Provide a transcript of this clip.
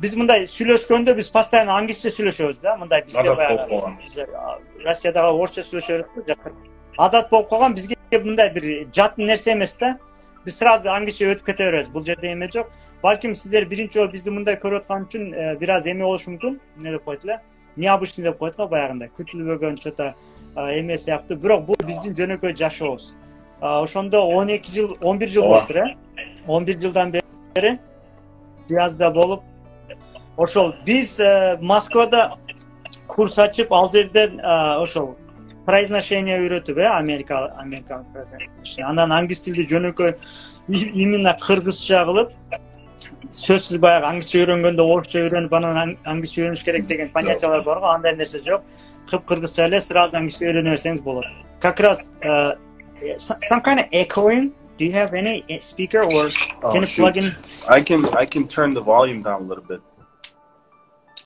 Biz мындай сүйлөшкөндө biz постоянно англисче сүйлөшөбүз да. Мындай бизде баягы Россиядагы орусча сүйлөшөбүз да. Адат болуп калган, бизге мындай бир жат нерсе эмес да. Biz сразу англисче өтүп кете беребиз. Бул жерде эме жок. Балким сиздер биринчи жолу бизди мындай көрүп аткан үчүн бир аз эме болушу мүмкүн. Эмне деп коет эле? Необычный деп коет го баягындай. Күтүлбөгөн что-то эме сыяктуу. Бирок бул биздин жөнөкөй жашообуз. Ошондо 12 жыл, 11 жыл болуптур, 11 жылдан бери жазда болуп, ошол биз Москвада курс ачып, ал жерден ошол произношение үйрөтүп, американ. Андан англис тилди жөнөкөй именно кыргызча кылып, сөзсүз баягы англисче үйрөнгөндө орусча үйрөнүп, анан англисче үйрөнүш керек деген понятиялар бар го, андай нерсе жок. Кыргызча эле сразу англисче үйрөнө берсеңиз болот. Как раз some kind of echoing. Do you have any speaker or can you plug in? I can turn the volume down a little bit.